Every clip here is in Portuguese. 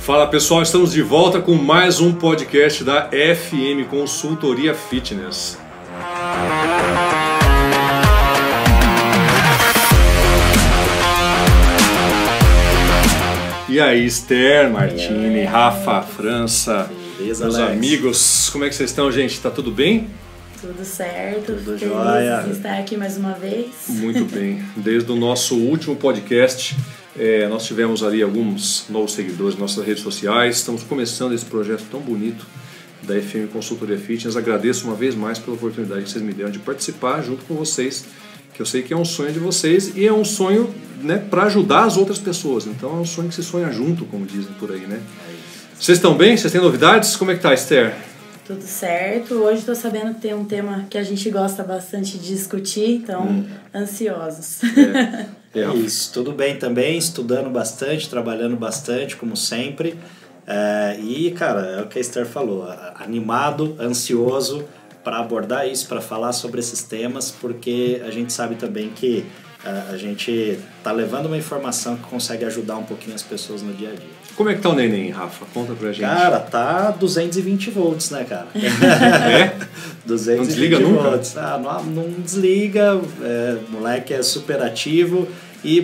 Fala pessoal, estamos de volta com mais um podcast da FM Consultoria Fitness. E aí, Esther, Martini, Rafa, França, beleza, meus Alex? Amigos, como é que vocês estão, gente? Tá tudo bem? Tudo certo, tudo jóia. Feliz de estar aqui mais uma vez. Muito bem. Desde o nosso último podcast, nós tivemos ali alguns novos seguidores nas nossas redes sociais. Estamos começando esse projeto tão bonito da FM Consultoria Fitness. Agradeço uma vez mais pela oportunidade que vocês me deram de participar junto com vocês, que eu sei que é um sonho de vocês e é um sonho, né, para ajudar as outras pessoas. Então é um sonho que se sonha junto, como dizem por aí, né? Vocês estão bem? Vocês têm novidades? Como é que tá, Esther? Tudo certo. Hoje estou sabendo que tem um tema que a gente gosta bastante de discutir, então ansiosos. É isso, tudo bem também, estudando bastante, trabalhando bastante, como sempre. E, cara, é o que a Esther falou, animado, ansioso para abordar isso, para falar sobre esses temas, porque a gente sabe também que a gente tá levando uma informação que consegue ajudar um pouquinho as pessoas no dia a dia. Como é que tá o neném, Rafa? Conta pra gente. Cara, tá 220 volts, né, cara? É? 220 não desliga volts. Nunca? Não desliga, moleque é super ativo.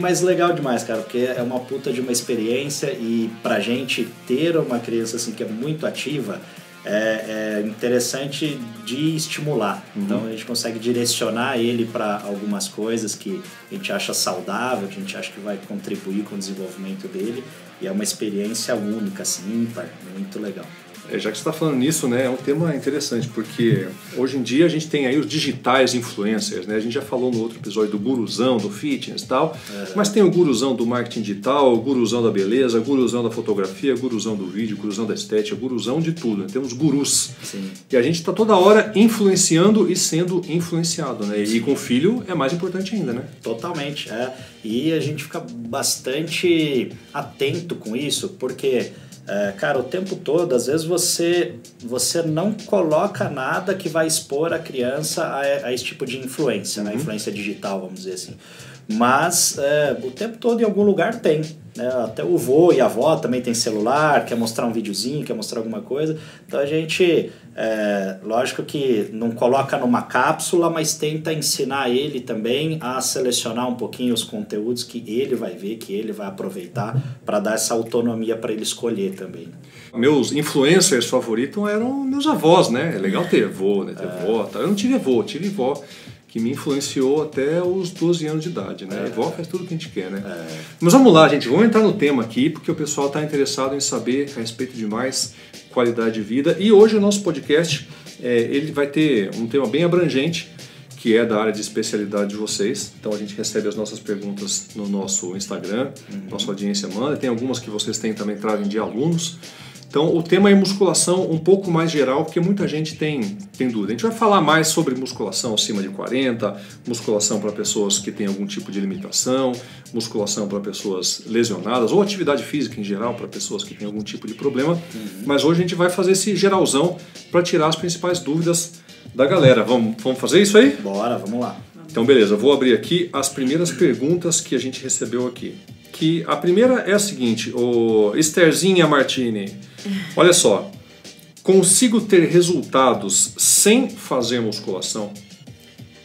Mas legal demais, cara, porque é uma puta de uma experiência e pra gente ter uma criança assim que é muito ativa, é interessante de estimular. Então a gente consegue direcionar ele para algumas coisas que a gente acha saudável, que a gente acha que vai contribuir com o desenvolvimento dele, e é uma experiência única, assim, ímpar, muito legal. Já que você está falando nisso, né, é um tema interessante, porque hoje em dia a gente tem aí os digitais influencers, né? A gente já falou no outro episódio do guruzão do fitness e tal, mas tem o guruzão do marketing digital, o guruzão da beleza, o guruzão da fotografia, o guruzão do vídeo, o guruzão da estética, o guruzão de tudo, né? Temos gurus. Sim. E a gente está toda hora influenciando e sendo influenciado, né? E com o filho é mais importante ainda, né? Totalmente, E a gente fica bastante atento com isso, porque... cara, o tempo todo, às vezes você não coloca nada que vai expor a criança a esse tipo de influência, né? Influência digital, vamos dizer assim. Mas o tempo todo em algum lugar tem, né? Até o vô e a avó também tem celular, quer mostrar um videozinho, quer mostrar alguma coisa. Então a gente, lógico que não coloca numa cápsula, mas tenta ensinar ele também a selecionar um pouquinho os conteúdos que ele vai ver, que ele vai aproveitar, para dar essa autonomia para ele escolher também. Meus influencers favoritos eram meus avós, né? É legal ter avô, né? Ter vó, tá? Eu não tive avô, tive vó, que me influenciou até os 12 anos de idade, né? A avó faz tudo o que a gente quer, né? Mas vamos lá, gente, vamos entrar no tema aqui, porque o pessoal está interessado em saber a respeito de mais qualidade de vida. E hoje o nosso podcast, ele vai ter um tema bem abrangente, que é da área de especialidade de vocês. Então a gente recebe as nossas perguntas no nosso Instagram, nossa audiência manda. Tem algumas que vocês têm também, trazem de alunos. Então o tema é musculação um pouco mais geral, porque muita gente tem dúvida. A gente vai falar mais sobre musculação acima de 40, musculação para pessoas que têm algum tipo de limitação, musculação para pessoas lesionadas, ou atividade física em geral para pessoas que têm algum tipo de problema. Mas hoje a gente vai fazer esse geralzão para tirar as principais dúvidas da galera. Vamos fazer isso aí? Bora, vamos lá. Então beleza, eu vou abrir aqui as primeiras perguntas que a gente recebeu aqui. Que a primeira é a seguinte, Estherzinha Martini, olha só, consigo ter resultados sem fazer musculação?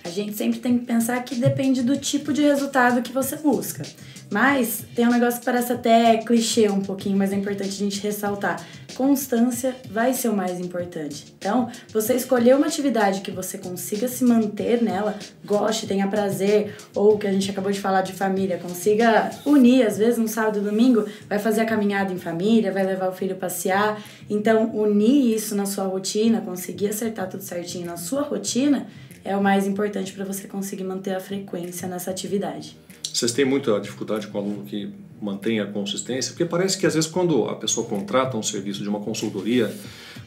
A gente sempre tem que pensar que depende do tipo de resultado que você busca. Mas tem um negócio que parece até clichê um pouquinho, mas é importante a gente ressaltar. Constância vai ser o mais importante. Então, você escolher uma atividade que você consiga se manter nela, goste, tenha prazer, ou que a gente acabou de falar de família, consiga unir, às vezes no sábado e domingo, vai fazer a caminhada em família, vai levar o filho passear. Então, unir isso na sua rotina, conseguir acertar tudo certinho na sua rotina, é o mais importante para você conseguir manter a frequência nessa atividade. Vocês têm muita dificuldade com o aluno que mantém a consistência? Porque parece que às vezes quando a pessoa contrata um serviço de uma consultoria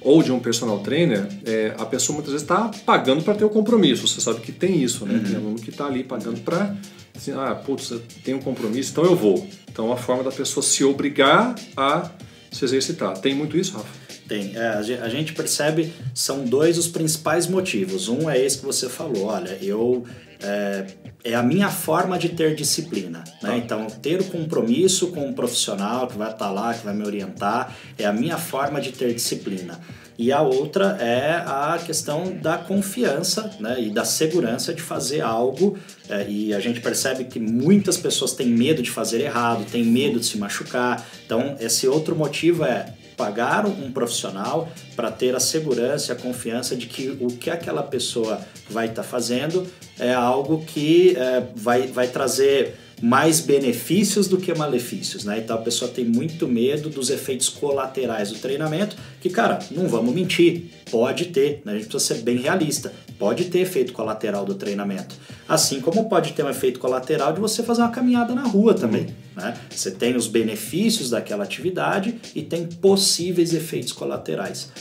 ou de um personal trainer, a pessoa muitas vezes está pagando para ter o compromisso. Você sabe que tem isso, né? Tem aluno que está ali pagando para, assim, putz, eu tenho um compromisso, então eu vou. Então é uma forma da pessoa se obrigar a se exercitar. Tem muito isso, Rafa? Tem. A gente percebe, são dois os principais motivos. Um é esse que você falou, olha, eu é a minha forma de ter disciplina, né? Então, ter o compromisso com um profissional que vai estar lá, que vai me orientar, é a minha forma de ter disciplina. E a outra é a questão da confiança, né, e da segurança de fazer algo. E a gente percebe que muitas pessoas têm medo de fazer errado, têm medo de se machucar. Então, esse outro motivo é pagar um profissional para ter a segurança e a confiança de que o que aquela pessoa vai estar fazendo é algo que vai trazer mais benefícios do que malefícios, né? Então a pessoa tem muito medo dos efeitos colaterais do treinamento, que, cara, não vamos mentir, pode ter, né? A gente precisa ser bem realista, pode ter efeito colateral do treinamento. Assim como pode ter um efeito colateral de você fazer uma caminhada na rua também, né? Você tem os benefícios daquela atividade e tem possíveis efeitos colaterais.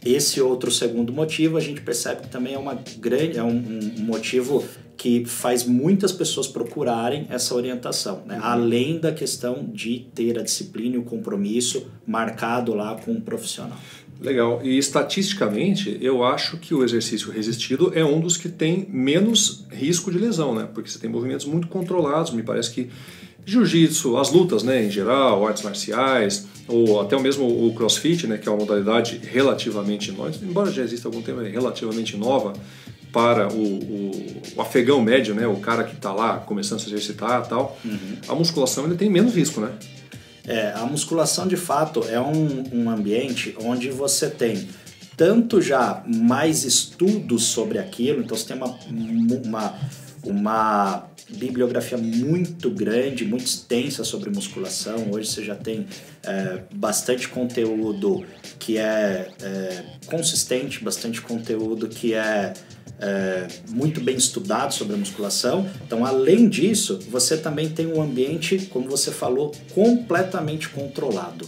Esse outro segundo motivo, a gente percebe que também é um motivo que faz muitas pessoas procurarem essa orientação, né? Além da questão de ter a disciplina e o compromisso marcado lá com um profissional. Legal. E estatisticamente, eu acho que o exercício resistido é um dos que tem menos risco de lesão, né? Porque você tem movimentos muito controlados, me parece que jiu-jitsu, as lutas, né, em geral, artes marciais, ou até mesmo o crossfit, né, que é uma modalidade relativamente nova, embora já exista há algum tempo, é relativamente nova para o afegão médio, né, o cara que está lá começando a se exercitar e tal. A musculação ele tem menos risco, né? A musculação de fato é um ambiente onde você tem tanto já mais estudos sobre aquilo, então você tem uma bibliografia muito grande, muito extensa sobre musculação. Hoje você já tem bastante conteúdo que é consistente, bastante conteúdo que é muito bem estudado sobre a musculação. Então, além disso, você também tem um ambiente, como você falou, completamente controlado.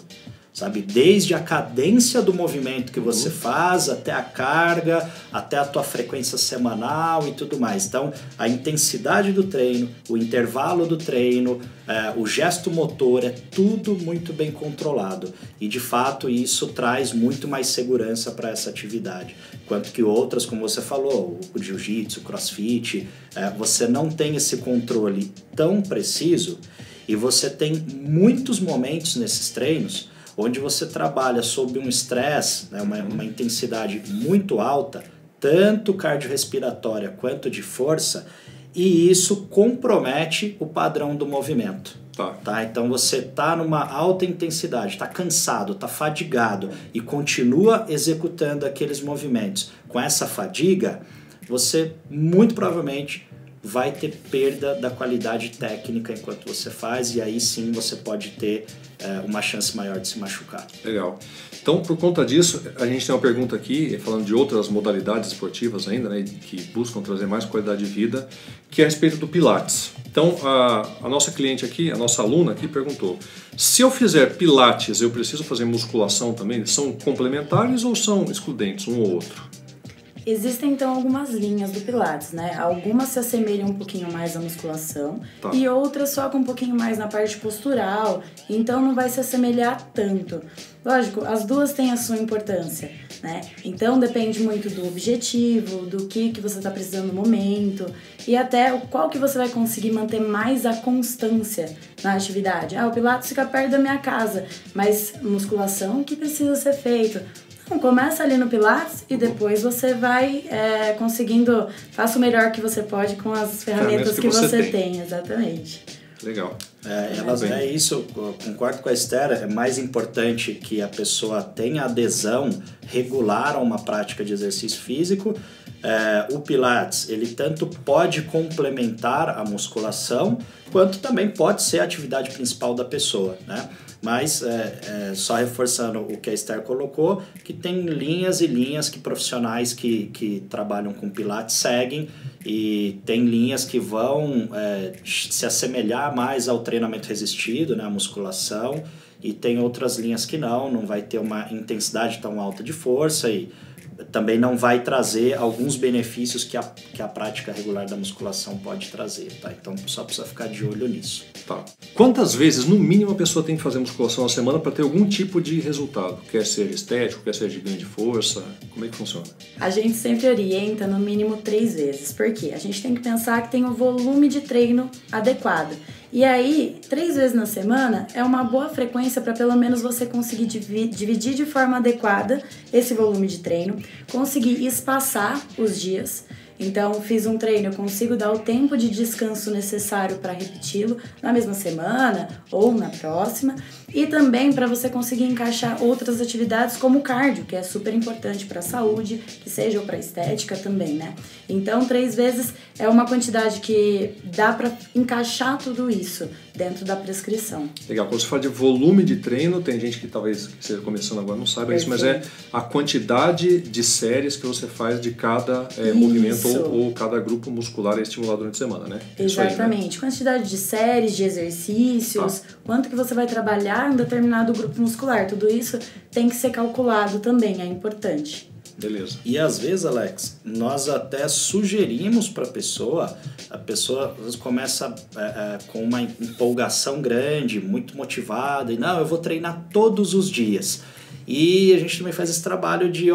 Sabe? Desde a cadência do movimento que você faz, até a carga, até a tua frequência semanal e tudo mais. Então, a intensidade do treino, o intervalo do treino, o gesto motor, é tudo muito bem controlado. E, de fato, isso traz muito mais segurança para essa atividade. Enquanto que outras, como você falou, o jiu-jitsu, o crossfit, você não tem esse controle tão preciso e você tem muitos momentos nesses treinos onde você trabalha sob um estresse, né, uma intensidade muito alta, tanto cardiorrespiratória quanto de força, e isso compromete o padrão do movimento. Tá? Então você está numa alta intensidade, está cansado, está fadigado e continua executando aqueles movimentos com essa fadiga, você muito provavelmente vai ter perda da qualidade técnica enquanto você faz, e aí sim você pode ter uma chance maior de se machucar. Legal. Então, por conta disso, a gente tem uma pergunta aqui, falando de outras modalidades esportivas ainda, né, que buscam trazer mais qualidade de vida, que é a respeito do Pilates. Então, a nossa cliente aqui, a nossa aluna aqui perguntou, se eu fizer Pilates, eu preciso fazer musculação também? São complementares ou são excludentes, um ou outro? Existem, então, algumas linhas do Pilates, né? Algumas se assemelham um pouquinho mais à musculação e outras focam um pouquinho mais na parte postural, então não vai se assemelhar tanto. Lógico, as duas têm a sua importância, né? Então depende muito do objetivo, do que você está precisando no momento e até qual que você vai conseguir manter mais a constância na atividade. O Pilates fica perto da minha casa, mas musculação que precisa ser feito. Começa ali no Pilates e depois você vai conseguindo, faça o melhor que você pode com as ferramentas que você tem. Exatamente. Legal. É isso, eu concordo com a Esther, é mais importante que a pessoa tenha adesão regular a uma prática de exercício físico. O Pilates, ele tanto pode complementar a musculação, quanto também pode ser a atividade principal da pessoa, né? Mas, só reforçando o que a Esther colocou, que tem linhas e linhas que profissionais que trabalham com Pilates seguem, e tem linhas que vão se assemelhar mais ao treinamento resistido, né, a musculação, e tem outras linhas que não vai ter uma intensidade tão alta de força, e também não vai trazer alguns benefícios que a prática regular da musculação pode trazer, tá? Então só precisa ficar de olho nisso. Tá. Quantas vezes, no mínimo, a pessoa tem que fazer musculação na semana para ter algum tipo de resultado? Quer ser estético, quer ser de ganho de força? Como é que funciona? A gente sempre orienta no mínimo 3 vezes. Por quê? A gente tem que pensar que tem um volume de treino adequado. E aí, 3 vezes na semana é uma boa frequência para pelo menos você conseguir dividir de forma adequada esse volume de treino, conseguir espaçar os dias. Então, fiz um treino, eu consigo dar o tempo de descanso necessário para repeti-lo na mesma semana ou na próxima. E também para você conseguir encaixar outras atividades como o cardio, que é super importante para a saúde, que seja ou para a estética também, né? Então, 3 vezes é uma quantidade que dá para encaixar tudo isso dentro da prescrição. Legal, quando você fala de volume de treino, tem gente que talvez esteja começando agora não saiba isso, mas é a quantidade de séries que você faz de cada movimento ou cada grupo muscular é estimulado durante a semana, né? Exatamente, Aí, né? Quantidade de séries, de exercícios, quanto que você vai trabalhar em determinado grupo muscular, tudo isso tem que ser calculado também, é importante. Beleza. E às vezes, Alex, nós até sugerimos para a pessoa começa com uma empolgação grande, muito motivada, e não, eu vou treinar todos os dias. E a gente também faz esse trabalho de,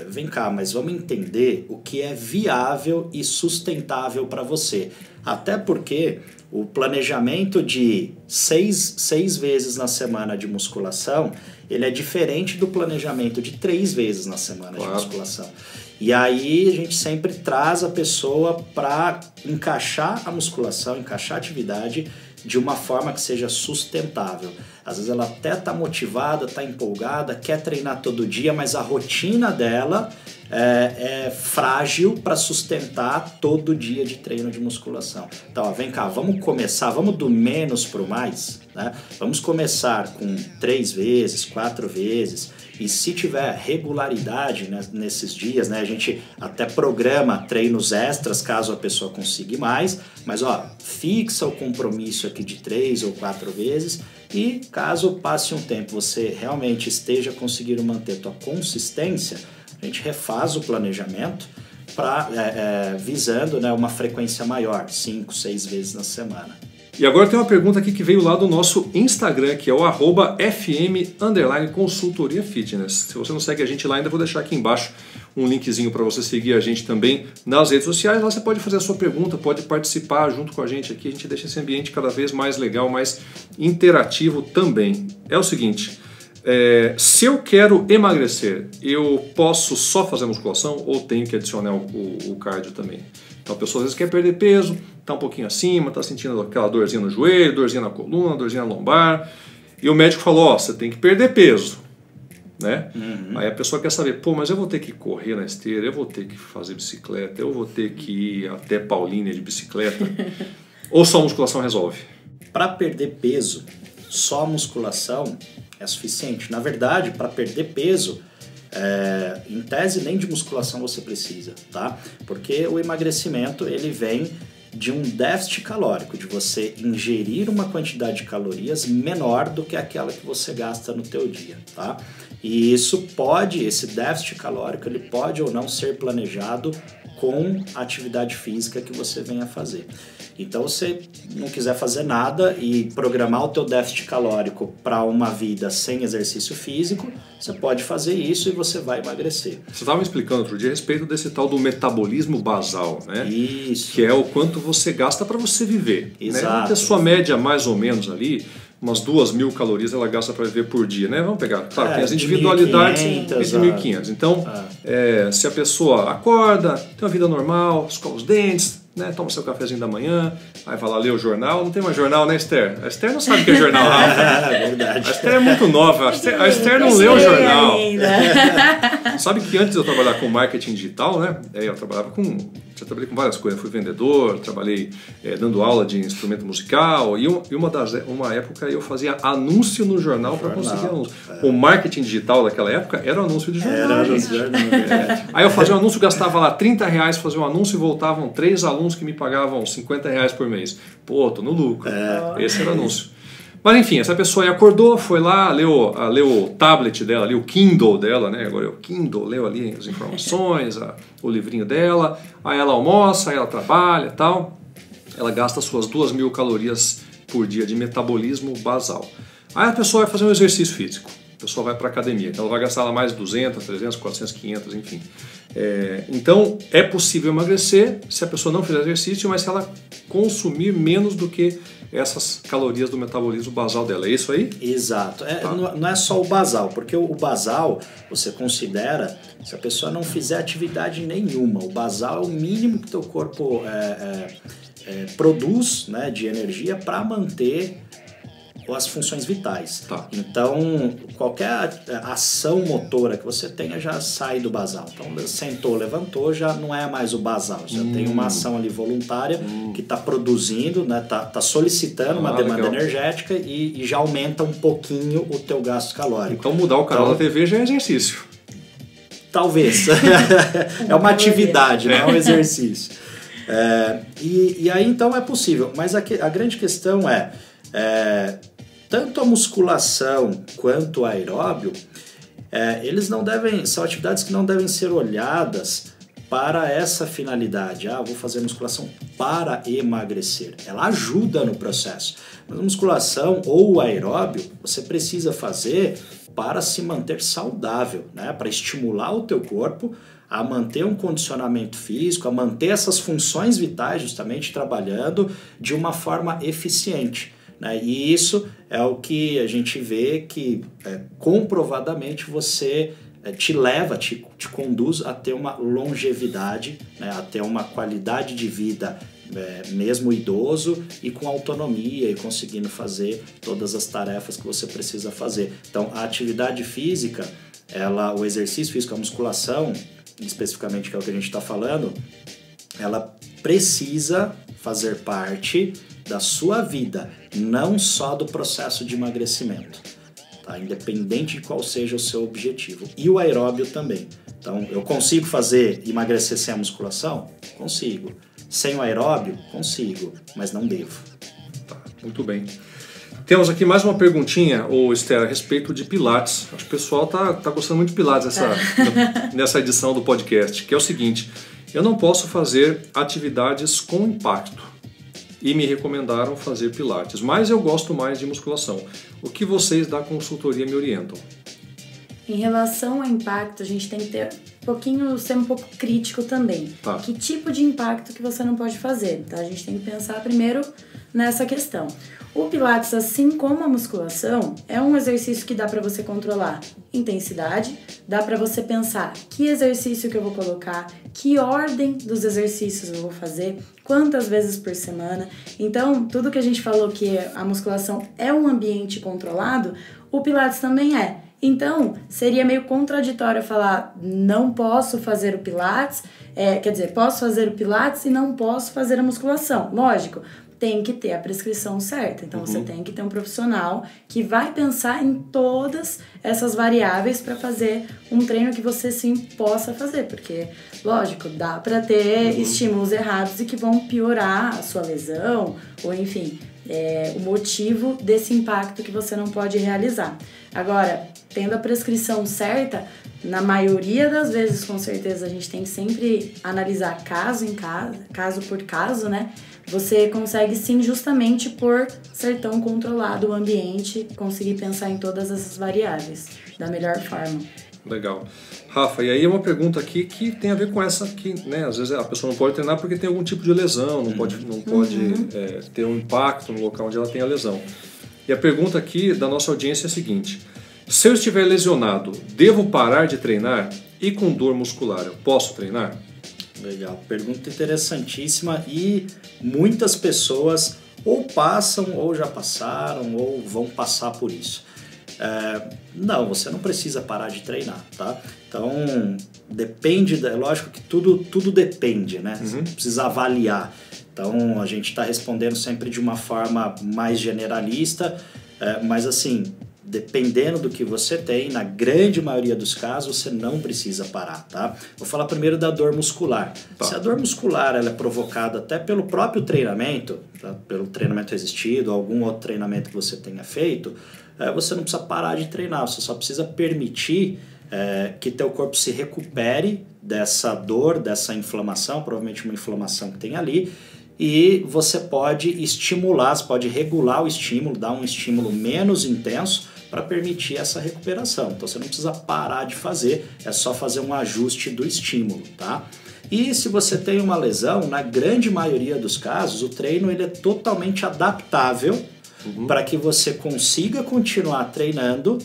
vem cá, mas vamos entender o que é viável e sustentável para você. Até porque o planejamento de 6 vezes na semana de musculação, ele é diferente do planejamento de 3 vezes na semana de musculação. E aí a gente sempre traz a pessoa para encaixar a musculação, encaixar a atividade de uma forma que seja sustentável. Às vezes ela até está motivada, está empolgada, quer treinar todo dia, mas a rotina dela é frágil para sustentar todo dia de treino de musculação. Então, vem cá, vamos começar, vamos do menos para o mais, né? Vamos começar com 3 vezes, 4 vezes, e se tiver regularidade, né, nesses dias, né, a gente até programa treinos extras caso a pessoa consiga ir mais, mas fixa o compromisso aqui de 3 ou 4 vezes, e caso passe um tempo você realmente esteja conseguindo manter a tua consistência, a gente refaz o planejamento visando, né, uma frequência maior, 5, 6 vezes na semana. E agora tem uma pergunta aqui que veio lá do nosso Instagram, que é o @fm_consultoria fitness. Se você não segue a gente lá ainda, vou deixar aqui embaixo um linkzinho para você seguir a gente também nas redes sociais. Lá você pode fazer a sua pergunta, pode participar junto com a gente aqui. A gente deixa esse ambiente cada vez mais legal, mais interativo também. É o seguinte, se eu quero emagrecer, eu posso só fazer musculação ou tenho que adicionar o cardio também? Então a pessoa às vezes quer perder peso, está um pouquinho acima, está sentindo aquela dorzinha no joelho, dorzinha na coluna, dorzinha na lombar, e o médico falou, você tem que perder peso, né? Uhum. Aí a pessoa quer saber, mas eu vou ter que correr na esteira, eu vou ter que fazer bicicleta, eu vou ter que ir até Paulínia de bicicleta, ou só musculação resolve? Para perder peso, só musculação é suficiente. Na verdade, para perder peso, em tese nem de musculação você precisa, tá? Porque o emagrecimento ele vem de um déficit calórico, de você ingerir uma quantidade de calorias menor do que aquela que você gasta no teu dia, tá? E esse déficit calórico, ele pode ou não ser planejado com a atividade física que você venha fazer. Então, se você não quiser fazer nada e programar o teu déficit calórico para uma vida sem exercício físico, você pode fazer isso e você vai emagrecer. Você estava me explicando outro dia a respeito desse tal do metabolismo basal, né? Isso. Que é o quanto você gasta para você viver. Exato. Né? A sua média mais ou menos ali, umas 2.000 calorias ela gasta para viver por dia, né? Vamos pegar, claro, tem as individualidades de 1.500. Então, se a pessoa acorda, tem uma vida normal, escova os dentes, né, toma seu cafezinho da manhã, aí vai lá ler o jornal. Não tem mais jornal, né, Esther? A Esther não sabe o que é jornal. É verdade. A Esther é muito nova. A Esther não leu o jornal. Sabe que antes de eu trabalhar com marketing digital, né, eu trabalhei com várias coisas. Fui vendedor, trabalhei dando aula de instrumento musical e uma época eu fazia anúncio no jornal para conseguir anúncio. O marketing digital daquela época era o anúncio de jornal. Era anúncio de jornal. Aí eu fazia um anúncio, gastava lá R$30, fazia um anúncio e voltavam 3 alunos que me pagavam R$50 por mês. Pô, tô no lucro. Esse era o anúncio. Mas enfim, essa pessoa aí acordou, foi lá, leu o tablet dela, ali, o Kindle dela, né? Agora é o Kindle, leu ali as informações, o livrinho dela, aí ela almoça, aí ela trabalha e tal. Ela gasta suas 2.000 calorias por dia de metabolismo basal. Aí a pessoa vai fazer um exercício físico. A pessoa vai para a academia, então ela vai gastar lá mais 200, 300, 400, 500, enfim. Então, é possível emagrecer se a pessoa não fizer exercício, mas se ela consumir menos do que essas calorias do metabolismo basal dela. É isso aí? Exato. Não é só o basal, porque o basal você considera se a pessoa não fizer atividade nenhuma. O basal é o mínimo que teu corpo produz, né, de energia para manter as funções vitais. Tá. Então, qualquer ação motora que você tenha já sai do basal. Então, sentou, levantou, já não é mais o basal. Já tem uma ação ali voluntária que está produzindo, né, tá solicitando uma demanda energética e já aumenta um pouquinho o teu gasto calórico. Então, mudar o canal da TV já é exercício. Talvez. É uma atividade, não é um exercício. E aí, então, é possível. Mas a grande questão tanto a musculação quanto o aeróbio, são atividades que não devem ser olhadas para essa finalidade. Vou fazer musculação para emagrecer. Ela ajuda no processo. Mas a musculação ou o aeróbio, você precisa fazer para se manter saudável, né? Para estimular o teu corpo a manter um condicionamento físico, a manter essas funções vitais justamente trabalhando de uma forma eficiente. Né? E isso é o que a gente vê que comprovadamente você te conduz a ter uma longevidade, né? A ter uma qualidade de vida mesmo idoso e com autonomia e conseguindo fazer todas as tarefas que você precisa fazer. Então a atividade física, o exercício físico, a musculação, especificamente que é o que a gente está falando, ela precisa fazer parte da sua vida, não só do processo de emagrecimento, tá? Independente de qual seja o seu objetivo. E o aeróbio também. Então, eu consigo emagrecer sem a musculação? Consigo. Sem o aeróbio? Consigo, mas não devo. Tá, muito bem. Temos aqui mais uma perguntinha, Esther, a respeito de Pilates. Acho que o pessoal tá gostando muito de Pilates nessa edição do podcast, que é o seguinte: eu não posso fazer atividades com impacto e me recomendaram fazer Pilates, mas eu gosto mais de musculação. O que vocês da consultoria me orientam? Em relação ao impacto, a gente tem que ser um pouco crítico também. Tá. Que tipo de impacto que você não pode fazer? Tá? A gente tem que pensar primeiro nessa questão. O Pilates, assim como a musculação, é um exercício que dá para você controlar intensidade, dá para você pensar que exercício que eu vou colocar, que ordem dos exercícios eu vou fazer, quantas vezes por semana. Então, tudo que a gente falou que a musculação é um ambiente controlado, o Pilates também é. Então, seria meio contraditório falar não posso fazer o Pilates, posso fazer o Pilates e não posso fazer a musculação. Lógico, tem que ter a prescrição certa. Então, você tem que ter um profissional que vai pensar em todas essas variáveis para fazer um treino que você sim possa fazer. Porque, lógico, dá para ter estímulos errados e que vão piorar a sua lesão ou, enfim, o motivo desse impacto que você não pode realizar. Agora, tendo a prescrição certa, na maioria das vezes, com certeza, a gente tem que sempre analisar caso por caso, né? Você consegue sim, justamente por ser tão controlado o ambiente, conseguir pensar em todas essas variáveis da melhor forma. Legal. Rafa, e aí é uma pergunta aqui que tem a ver com essa que, né, às vezes a pessoa não pode treinar porque tem algum tipo de lesão, não pode ter um impacto no local onde ela tem a lesão. E a pergunta aqui da nossa audiência é a seguinte: se eu estiver lesionado, devo parar de treinar? E com dor muscular, eu posso treinar? Legal, pergunta interessantíssima, e muitas pessoas ou passam, ou já passaram, ou vão passar por isso. Não, você não precisa parar de treinar, tá? Então, depende, lógico que tudo depende, né? Você precisa avaliar. Então, a gente está respondendo sempre de uma forma mais generalista, mas assim, dependendo do que você tem, na grande maioria dos casos, você não precisa parar, tá? Vou falar primeiro da dor muscular. Tá. Se a dor muscular ela é provocada até pelo próprio treinamento, tá? Pelo treinamento resistido, algum outro treinamento que você tenha feito, você não precisa parar de treinar, você só precisa permitir que teu corpo se recupere dessa dor, dessa inflamação, provavelmente uma inflamação que tem ali, e você pode estimular, você pode regular o estímulo, dar um estímulo menos intenso para permitir essa recuperação. Então você não precisa parar de fazer, é só fazer um ajuste do estímulo, tá? E se você tem uma lesão, na grande maioria dos casos, o treino ele é totalmente adaptável para que você consiga continuar treinando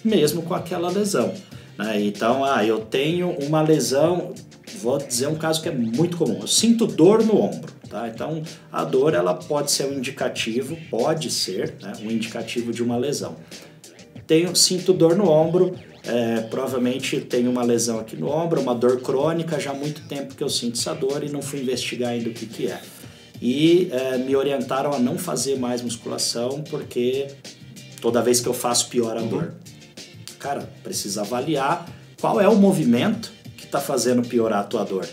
mesmo com aquela lesão, né? Então, eu tenho uma lesão, vou dizer um caso que é muito comum, eu sinto dor no ombro, tá? Então, a dor ela pode ser um indicativo, né, um indicativo de uma lesão. Sinto dor no ombro, provavelmente tenho uma lesão aqui no ombro, uma dor crônica, já há muito tempo que eu sinto essa dor e não fui investigar ainda o que é. E me orientaram a não fazer mais musculação porque toda vez que eu faço piora a dor. Cara, precisa avaliar qual é o movimento que está fazendo piorar a tua dor.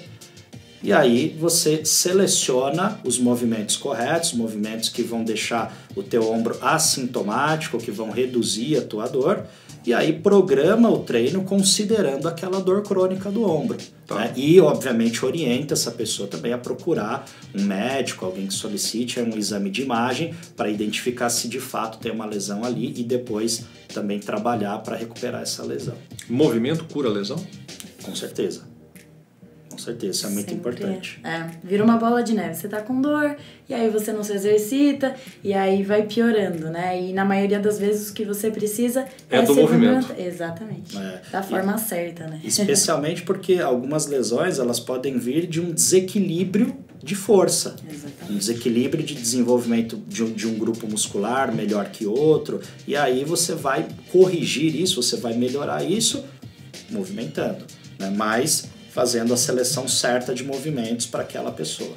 E aí você seleciona os movimentos corretos, movimentos que vão deixar o teu ombro assintomático, que vão reduzir a tua dor, e aí programa o treino considerando aquela dor crônica do ombro. Tá. Né? E, obviamente, orienta essa pessoa também a procurar um médico, alguém que solicite um exame de imagem para identificar se de fato tem uma lesão ali e depois também trabalhar para recuperar essa lesão. Movimento cura a lesão? Com certeza. Com certeza, isso é muito importante. Vira uma bola de neve. Você tá com dor, e aí você não se exercita, e aí vai piorando, né? E na maioria das vezes o que você precisa é do movimento. Exatamente. Da forma certa, né? Especialmente porque algumas lesões, elas podem vir de um desequilíbrio de força. Exatamente. Um desequilíbrio de desenvolvimento de um grupo muscular melhor que outro, e aí você vai corrigir isso, você vai melhorar isso movimentando, né? Mas fazendo a seleção certa de movimentos para aquela pessoa.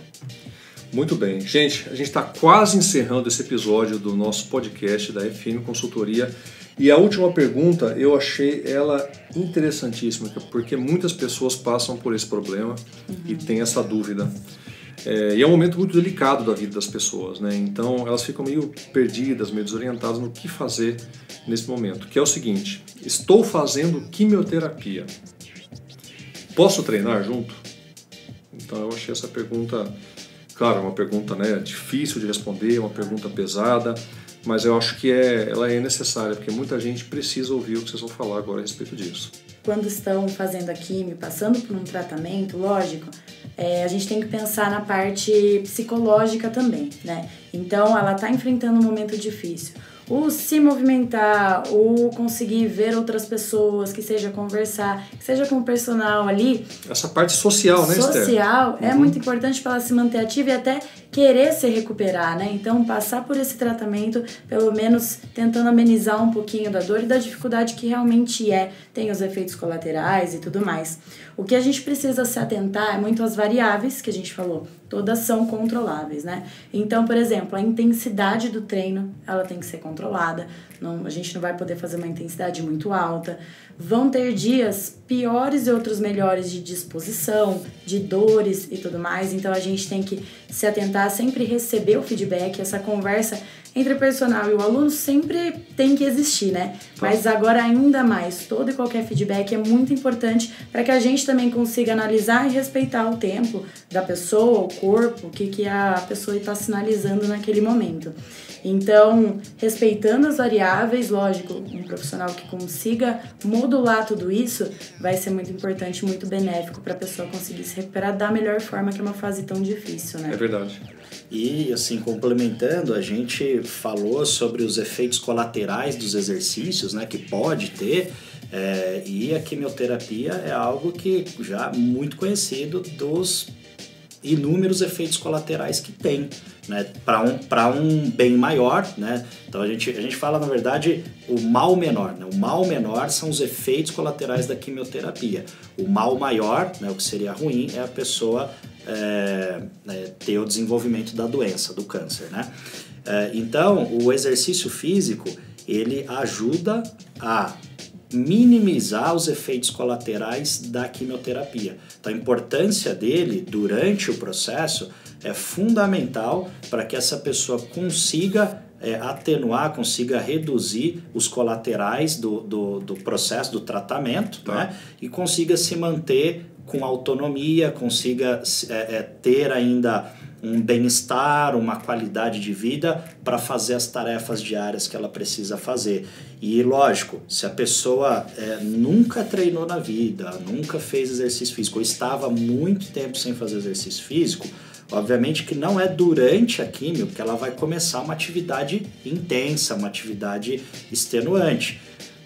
Muito bem. Gente, a gente está quase encerrando esse episódio do nosso podcast da FM Consultoria. E a última pergunta, eu achei ela interessantíssima, porque muitas pessoas passam por esse problema e têm essa dúvida. E é um momento muito delicado da vida das pessoas, né? Então elas ficam meio perdidas, meio desorientadas no que fazer nesse momento. Que é o seguinte: estou fazendo quimioterapia. Posso treinar junto? Então eu achei essa pergunta, claro, uma pergunta, né, difícil de responder, uma pergunta pesada, mas eu acho que ela é necessária, porque muita gente precisa ouvir o que vocês vão falar agora a respeito disso. Quando estão fazendo a quimio, passando por um tratamento, lógico, a gente tem que pensar na parte psicológica também, né? Então ela está enfrentando um momento difícil. O se movimentar, o conseguir ver outras pessoas, que seja conversar, que seja com o personal ali. Essa parte social, né, Esther? Social é muito importante para ela se manter ativa e até querer se recuperar, né? Então, passar por esse tratamento, pelo menos tentando amenizar um pouquinho da dor e da dificuldade que realmente tem os efeitos colaterais e tudo mais. O que a gente precisa se atentar é muito às variáveis que a gente falou. Todas são controláveis, né? Então, por exemplo, a intensidade do treino, ela tem que ser controlada. A gente não vai poder fazer uma intensidade muito alta. Vão ter dias piores e outros melhores de disposição, de dores e tudo mais. Então, a gente tem que se atentar a sempre receber o feedback. Essa conversa entre o personal e o aluno sempre tem que existir, né? Mas agora ainda mais, todo e qualquer feedback é muito importante para que a gente também consiga analisar e respeitar o tempo da pessoa, o corpo, o que a pessoa está sinalizando naquele momento. Então, respeitando as variáveis, lógico, um profissional que consiga modular tudo isso vai ser muito importante, muito benéfico para a pessoa conseguir se recuperar da melhor forma, que é uma fase tão difícil, né? É verdade. E, assim, complementando, a gente falou sobre os efeitos colaterais dos exercícios, né, que pode ter, e a quimioterapia é algo que já é muito conhecido dos inúmeros efeitos colaterais que tem, né, para um bem maior, né? Então a gente fala, na verdade, o mal menor, né? O mal menor são os efeitos colaterais da quimioterapia. O mal maior, né, o que seria ruim, é a pessoa ter o desenvolvimento da doença, do câncer, né? Então, o exercício físico, ele ajuda a minimizar os efeitos colaterais da quimioterapia. Então a importância dele durante o processo é fundamental para que essa pessoa consiga atenuar, consiga reduzir os colaterais do processo, do tratamento, né? E consiga se manter com autonomia, consiga ter ainda um bem-estar, uma qualidade de vida para fazer as tarefas diárias que ela precisa fazer. E lógico, se a pessoa nunca treinou na vida, nunca fez exercício físico, ou estava muito tempo sem fazer exercício físico, obviamente que não é durante a químio que ela vai começar uma atividade intensa, uma atividade extenuante.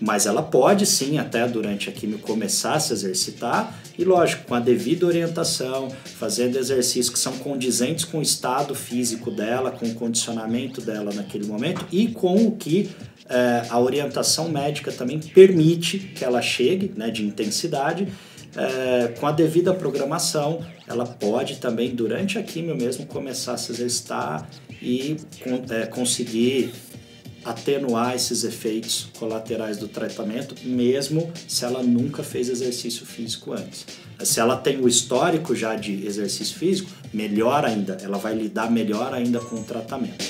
Mas ela pode sim, até durante a químio, começar a se exercitar e, lógico, com a devida orientação, fazendo exercícios que são condizentes com o estado físico dela, com o condicionamento dela naquele momento e com o que a orientação médica também permite que ela chegue, né, de intensidade. Com a devida programação, ela pode também, durante a químio mesmo, começar a se exercitar e conseguir atenuar esses efeitos colaterais do tratamento, mesmo se ela nunca fez exercício físico antes. Se ela tem o histórico já de exercício físico, melhor ainda, ela vai lidar melhor ainda com o tratamento.